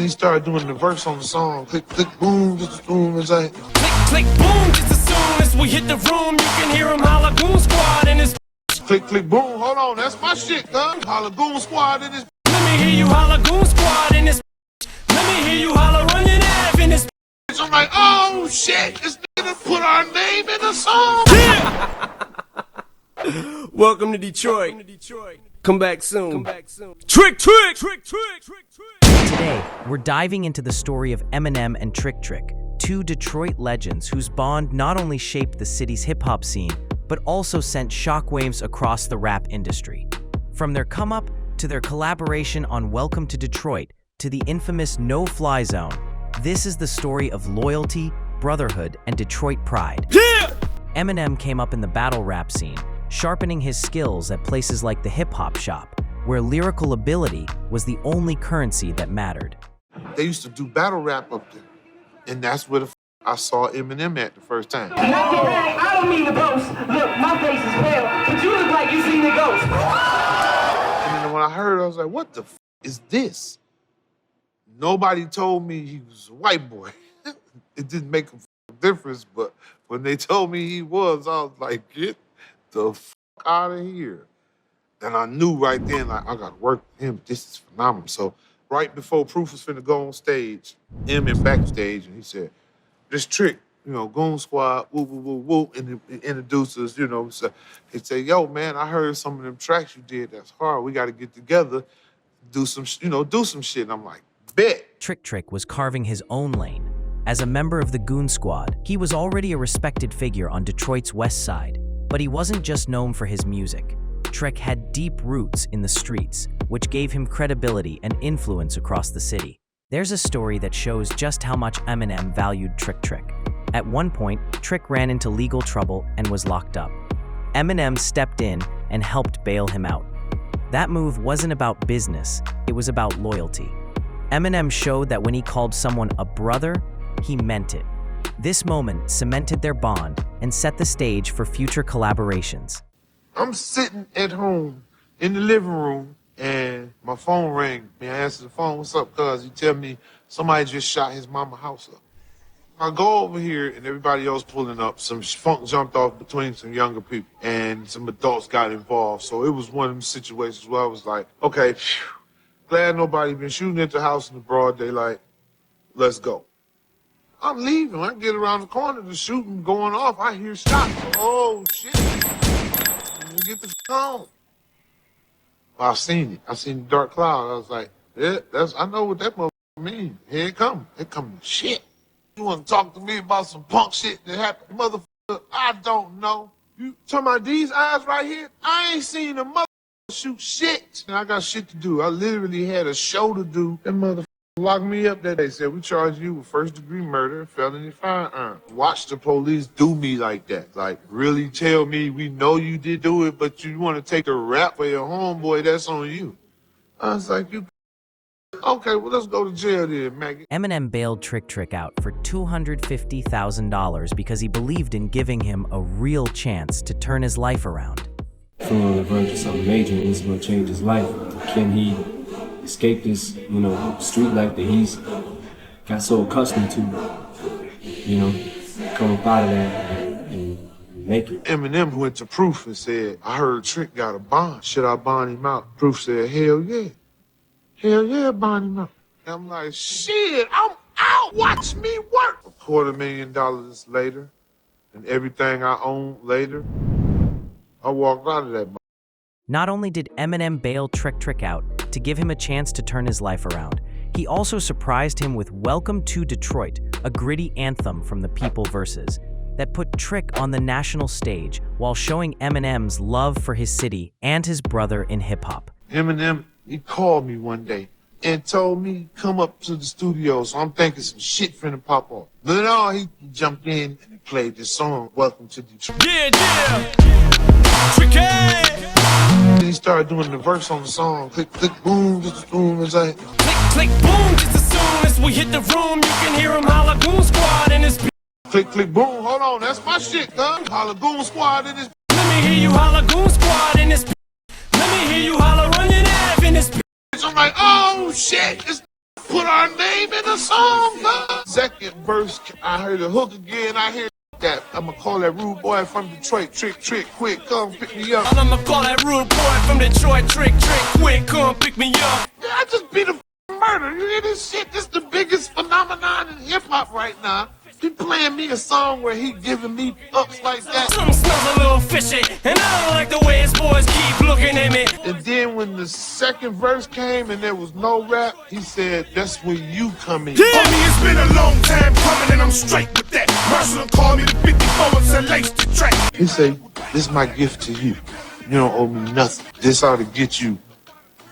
he started doing the verse on the song. Click, click, boom, just boom. It's like click, click, boom. Just as soon as we hit the room, you can hear him holla goon squad in his. click, click, boom. Hold on, that's my shit, huh? Holla Goon Squad in this. Let me hear you holla goon squad in this. Let me hear you holla running F in this. I'm like, oh shit, this nigga put our name in the song. Yeah. Welcome to Detroit. Come back soon. Trick, trick, trick, trick, trick, trick. Today, we're diving into the story of Eminem and Trick Trick, two Detroit legends whose bond not only shaped the city's hip-hop scene, but also sent shockwaves across the rap industry. From their come-up to their collaboration on Welcome to Detroit to the infamous No-Fly Zone, this is the story of loyalty, brotherhood, and Detroit pride. Yeah! Eminem came up in the battle rap scene, sharpening his skills at places like the hip-hop shop, where lyrical ability was the only currency that mattered. They used to do battle rap up there, and that's where I saw Eminem at the first time. Not to brag, I don't mean to boast. Look, my face is pale, but you look like you seen the ghost. And then when I heard it, I was like, what the is this? Nobody told me he was a white boy. It didn't make a difference, but when they told me he was, I was like, get the out of here. And I knew right then, like, I got to work with him. This is phenomenal. So right before Proof was finna go on stage, Eminem backstage, and he said, this Trick, you know, Goon Squad, woo, woo, woo, woo, and he introduced us, you know. So he said, yo, man, I heard some of them tracks you did. That's hard. We got to get together, do some, do some shit. And I'm like, bet. Trick Trick was carving his own lane. As a member of the Goon Squad, he was already a respected figure on Detroit's West Side. But he wasn't just known for his music. Trick had deep roots in the streets, which gave him credibility and influence across the city. There's a story that shows just how much Eminem valued Trick Trick. At one point, Trick ran into legal trouble and was locked up. Eminem stepped in and helped bail him out. That move wasn't about business, it was about loyalty. Eminem showed that when he called someone a brother, he meant it. This moment cemented their bond and set the stage for future collaborations. I'm sitting at home in the living room and my phone rang. I answer the phone, what's up, cuz? He tell me somebody just shot his mama house up. I go over here and everybody else pulling up. Some funk jumped off between some younger people and some adults got involved. So it was one of them situations where I was like, okay, phew, glad nobody been shooting at the house in the broad daylight. Let's go. I'm leaving. I get around the corner, the shooting going off. I hear shots. Oh, shit. Get the home. Well, I seen it. I seen the dark cloud. I was like, yeah, I know what that motherfucker mean. Here it come. It come to shit. You want to talk to me about some punk shit that happened, motherfucker? I don't know. You talking about these eyes right here? I ain't seen a motherfucker shoot shit. I got shit to do. I literally had a show to do. That motherfucker locked me up that day. Said, we charge you with first-degree murder, felony firearm. Watch the police do me like that. Like, really tell me, we know you did do it, but you want to take the rap for your homeboy, that's on you. I was like, you... Okay, well, let's go to jail then, Maggie. Eminem bailed Trick Trick out for $250,000 because he believed in giving him a real chance to turn his life around. Feeling on the verge of something major and it's going to change his life. Can he escape this, street life that he's got so accustomed to, come up out of that and make it. Eminem went to Proof and said, I heard Trick got a bond. Should I bond him out? Proof said, hell yeah. Hell yeah, bond him out. And I'm like, shit, I'm out. Watch me work. $250,000 later and everything I own later, I walked out of that. Not only did Eminem bail Trick Trick out to give him a chance to turn his life around, he also surprised him with Welcome to Detroit, a gritty anthem from the People verses that put Trick on the national stage while showing Eminem's love for his city and his brother in hip-hop. Eminem, he called me one day and told me come up to the studio, so I'm thinking some shit finna pop off. But no, he jumped in and he played this song, Welcome to Detroit. Yeah. Tricky! And he started doing the verse on the song. Click, click, boom, just boom. It's like click, click, boom. Just as soon as we hit the room, you can hear him holla Goon Squad in his. Click, click, boom. Hold on, that's my shit, huh? Holla Goon Squad in this. Let me hear you holla Goon Squad in this. Let me hear you holla running F in this. I'm like, oh shit, this put our name in the song, man. Second verse, I heard the hook again. I hear that. I'ma call that rude boy from Detroit, trick, trick, quick, come pick me up. I'ma call that rude boy from Detroit, trick, trick, quick, come pick me up. Yeah, I just beat a murder. You hear this shit? This is the biggest phenomenon in hip-hop right now. He playing me a song where he giving me ups like that. Something smells a little fishy, and I don't like the way his boys keep looking at me. And then when the second verse came and there was no rap, he said, that's where you come in. Yeah. Homie, it's been a long time coming and I'm straight with that. Marshall called me the 54 and said, lace the track. He said, this is my gift to you. You don't owe me nothing. This ought to get you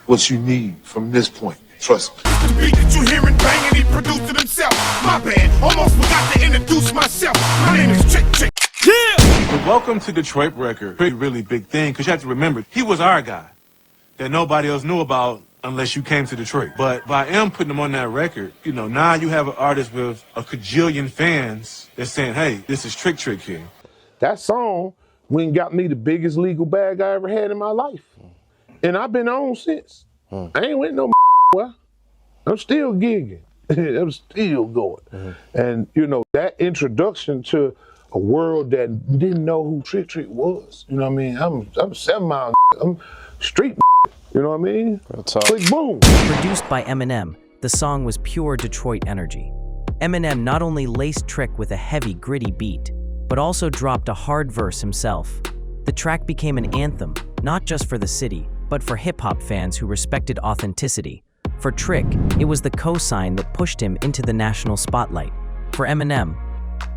what you need from this point. Trust me. The beat that you hearing banging, he produced it himself. My bad, almost forgot to introduce myself. My name is Trick Trick. Yeah! The Welcome to Detroit record, really big thing, because you have to remember, he was our guy that nobody else knew about unless you came to Detroit. But by M putting him on that record, you know, now you have an artist with a cajillion fans that's saying, hey, this is Trick Trick here. That song went and got me the biggest legal bag I ever had in my life. And I've been on since. I ain't went no well. I'm still gigging. I'm still going. And, you know, that introduction to a world that didn't know who Trick Trick was. You know what I mean? I'm 7 Mile. I'm street. You know what I mean? Click boom. Produced by Eminem, the song was pure Detroit energy. Eminem not only laced Trick with a heavy, gritty beat, but also dropped a hard verse himself. The track became an anthem, not just for the city, but for hip-hop fans who respected authenticity. For Trick, it was the cosign that pushed him into the national spotlight. For Eminem,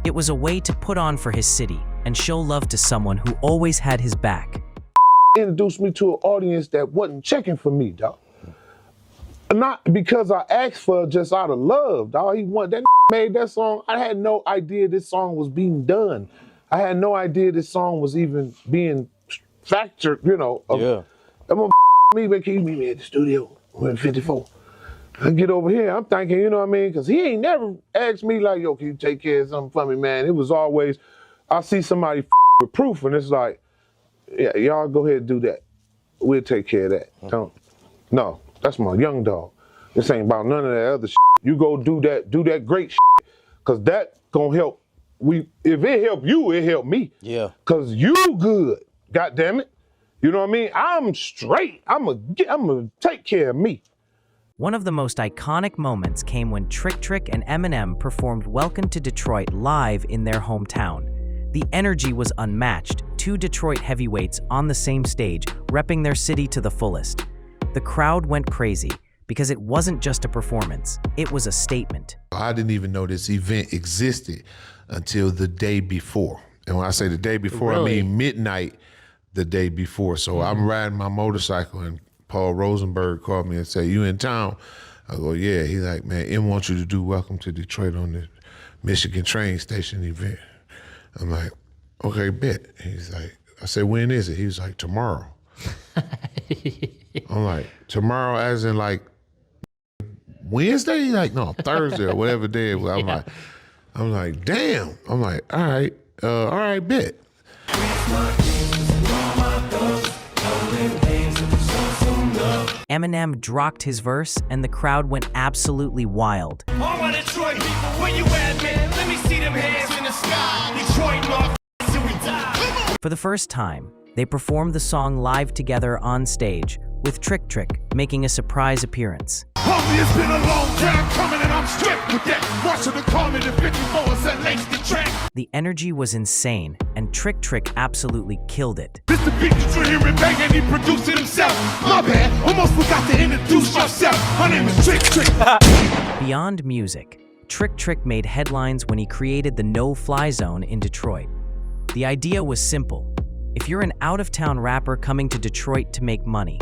it was a way to put on for his city and show love to someone who always had his back. Introduced me to an audience that wasn't checking for me, dog. Not because I asked for it, just out of love, dog. That made that song. I had no idea this song was being done. I had no idea this song was even being factored, you know. I'm gonna me, but keep me at the studio. We're in 54. I get over here, I'm thinking, you know what I mean? Because he ain't never asked me like, yo, can you take care of something for me, man? It was always, I see somebody with proof, and it's like, yeah, y'all go ahead and do that. We'll take care of that. No, that's my young dog. This ain't about none of that other shit. You go do that great shit, because that gonna help. If it help you, it help me. Yeah. Because you good, God damn it. You know what I mean? I'm straight. I'm gonna take care of me. One of the most iconic moments came when Trick Trick and Eminem performed Welcome to Detroit live in their hometown. The energy was unmatched, 2 Detroit heavyweights on the same stage, repping their city to the fullest. The crowd went crazy because it wasn't just a performance, it was a statement. I didn't even know this event existed until the day before. And when I say the day before, I mean midnight the day before. So I'm riding my motorcycle and Paul Rosenberg called me and said, you in town? I go, yeah. He's like, man, M wants you to do Welcome to Detroit on the Michigan train station event. I'm like, okay, bet. He's like, I said, when is it? He was like, tomorrow. I'm like, tomorrow as in like Wednesday? He's like, no, Thursday or whatever day it was. I'm like, damn. I'm like, all right, bet. Eminem dropped his verse and the crowd went absolutely wild. All my Detroit people, where you at, man? Let me see them hands in the sky. Detroit, motherfuckers, till we die. For the first time, they performed the song live together on stage, with Trick Trick making a surprise appearance. Homie, it's been a long time coming and I'm stripped with that. Watching the call me the 54 and said, lace the track. The energy was insane, and Trick Trick absolutely killed it. This the beat that you're hearing banging, he produced it himself. My bad, almost forgot to introduce yourself. My name is Trick Trick. Beyond music, Trick Trick made headlines when he created the no-fly zone in Detroit. The idea was simple. If you're an out-of-town rapper coming to Detroit to make money,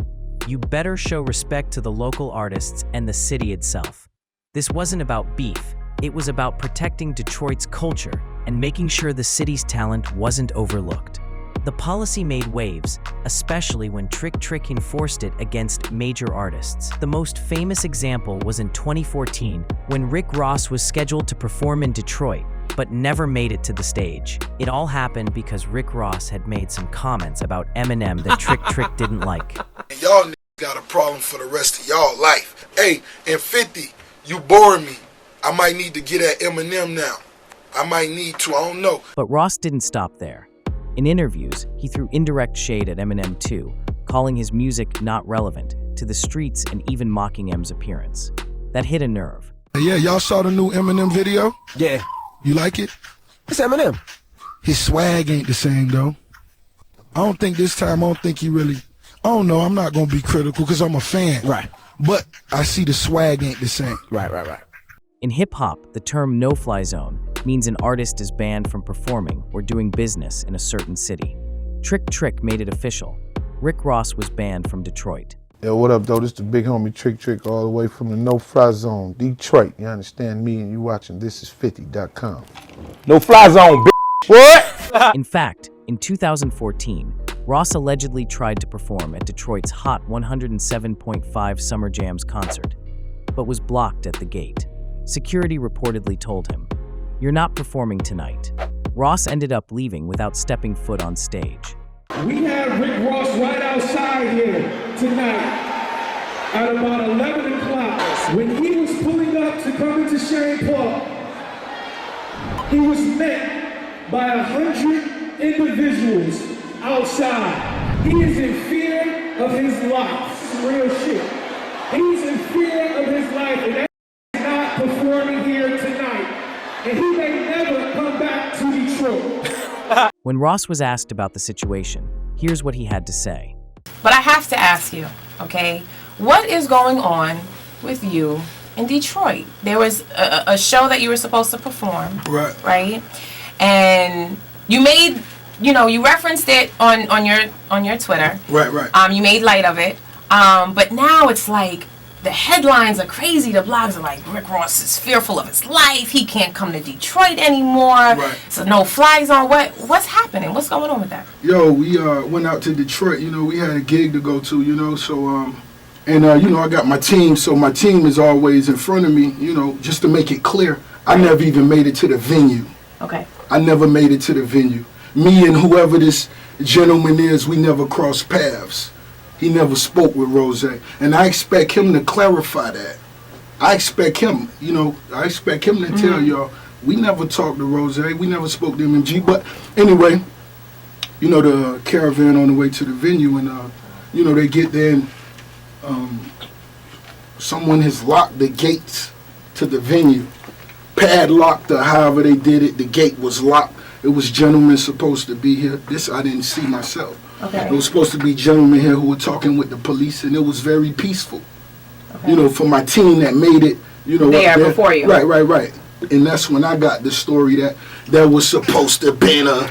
you better show respect to the local artists and the city itself. This wasn't about beef, it was about protecting Detroit's culture and making sure the city's talent wasn't overlooked. The policy made waves, especially when Trick Trick enforced it against major artists. The most famous example was in 2014, when Rick Ross was scheduled to perform in Detroit, but never made it to the stage. It all happened because Rick Ross had made some comments about Eminem that Trick Trick didn't like. Y'all got a problem for the rest of y'all life. Hey, and 50, You boring me. I might need to get at Eminem now. I might need to, I don't know. But Ross didn't stop there. In interviews, he threw indirect shade at Eminem too, calling his music not relevant to the streets and even mocking M's appearance. That hit a nerve. Yeah, y'all saw the new Eminem video? Yeah. You like it? It's Eminem. His swag ain't the same though. I don't think this time, I don't know, I'm not gonna be critical because I'm a fan. Right. But I see the swag ain't the same. Right. In hip-hop, the term no-fly zone means an artist is banned from performing or doing business in a certain city. Trick Trick made it official. Rick Ross was banned from Detroit. Yo, what up, though? This the big homie Trick Trick all the way from the no-fly zone, Detroit. You understand me and you watching thisis50.com. No-fly zone, bitch. What? In fact, in 2014, Ross allegedly tried to perform at Detroit's Hot 107.5 Summer Jams concert, but was blocked at the gate. Security reportedly told him, "You're not performing tonight." Ross ended up leaving without stepping foot on stage. We have Rick Ross right outside here tonight at about 11 o'clock. When he was pulling up to come into Shane Park, he was met by 100 individuals outside. He is in fear of his life. This is real shit. He's in fear of his life, and that is not performing here tonight. And he may never come back to Detroit. When Ross was asked about the situation, here's what he had to say. But I have to ask you, okay, what is going on with you in Detroit? There was a show that you were supposed to perform, right? And you made, you referenced it on your Twitter. Right. You made light of it. But now it's like the headlines are crazy. The blogs are like, Rick Ross is fearful of his life. He can't come to Detroit anymore. Right. So no fly zone. What's happening? What's going on with that? Yo, we went out to Detroit. We had a gig to go to. So I got my team. So my team is always in front of me. Just to make it clear, I never even made it to the venue. Okay. I never made it to the venue. Me and whoever this gentleman is, we never crossed paths. He never spoke with Rose, and I expect him to clarify that. I expect him, to tell y'all, we never talked to Rose, we never spoke to MMG, but anyway, the caravan on the way to the venue, and, they get there, and someone has locked the gates to the venue, padlocked or however they did it, the gate was locked. It was gentlemen supposed to be here. This I didn't see myself. Okay. It was supposed to be gentlemen here who were talking with the police, and it was very peaceful. Okay. For my team that made it, there before you. Right. And that's when I got the story that there was supposed to be a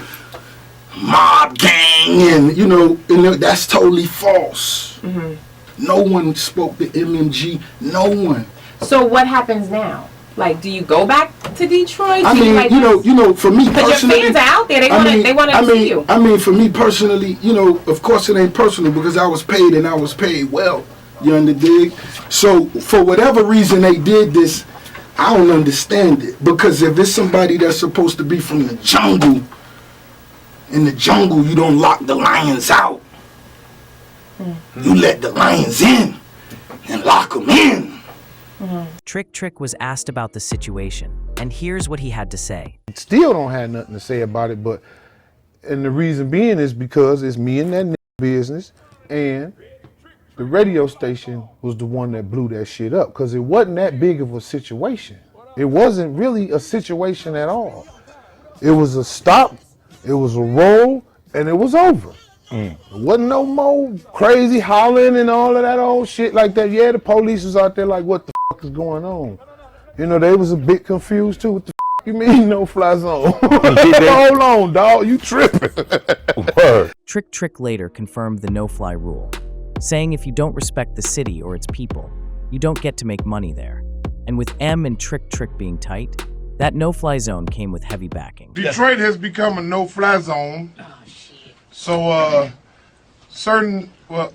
mob gang, and that's totally false. Mm-hmm. No one spoke to MMG. No one. So what happens now? Like, do you go back to Detroit? I mean, for me personally, because your fans are out there. They want to see you. I mean, for me personally, of course it ain't personal because I was paid and I was paid well. You understand? So for whatever reason they did this, I don't understand it. Because if it's somebody that's supposed to be from the jungle, in the jungle you don't lock the lions out. You let the lions in and lock them in. Trick Trick was asked about the situation, and here's what he had to say. Still don't have nothing to say about it, and the reason being is because it's me and that business, and the radio station was the one that blew that shit up, because it wasn't that big of a situation. It wasn't really a situation at all. It was a stop, it was a roll, and it was over. It wasn't no more crazy hollering and all of that old shit like that. Yeah, the police was out there like, what the fuck is going on? They was a bit confused too. What the fuck you mean no fly zone? Hold on, dog, you tripping. Trick Trick later confirmed the no-fly rule, saying if you don't respect the city or its people, you don't get to make money there. And with M and Trick Trick being tight, that no-fly zone came with heavy backing. Detroit has become a no-fly zone. So,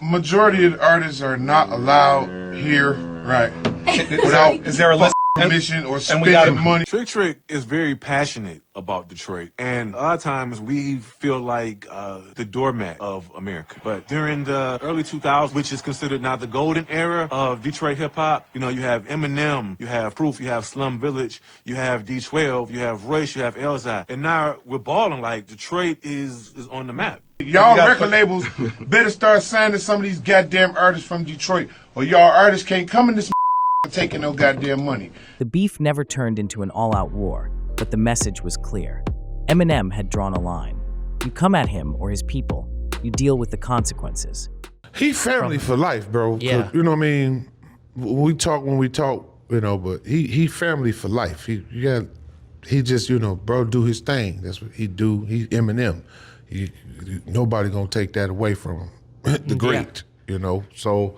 majority of the artists are not allowed here, right? Is there a list permission or spending money. Trick Trick is very passionate about Detroit, and a lot of times we feel like the doormat of America. But during the early 2000s, which is considered now the golden era of Detroit hip hop, you know, you have Eminem, you have Proof, you have Slum Village, you have D12, you have Royce, you have Elzai, and now we're balling like Detroit is on the map. Y'all record labels better start signing some of these goddamn artists from Detroit, or y'all artists can't come in this taking no goddamn money. The beef never turned into an all-out war, but the message was clear. Eminem had drawn a line. You come at him or his people, you deal with the consequences. He family for life, bro. Yeah. You know what I mean? When we talk, you know, but he family for life. He just, you know, bro, do his thing. That's what he do. He Eminem. Nobody gonna take that away from him. The great, you know. So,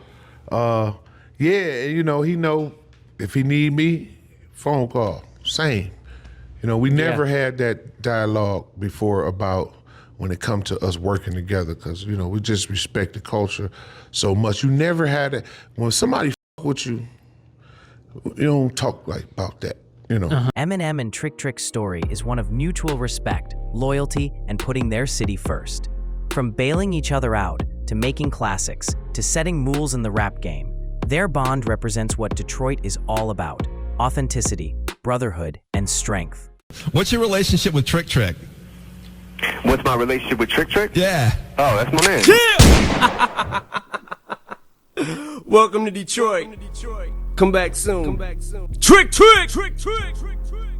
yeah, you know, he know if he need me, phone call, same. You know, we never had that dialogue before about when it come to us working together, because, you know, we just respect the culture so much. You never had it. When somebody f with you, you don't talk like about that, you know. Eminem and Trick Trick's story is one of mutual respect, loyalty, and putting their city first. From bailing each other out, to making classics, to setting moves in the rap game, their bond represents what Detroit is all about: authenticity, brotherhood, and strength. What's your relationship with Trick Trick? What's my relationship with Trick Trick? Yeah. Oh, that's my man. Welcome to Detroit. Come back soon. Trick Trick! Trick Trick! Trick Trick!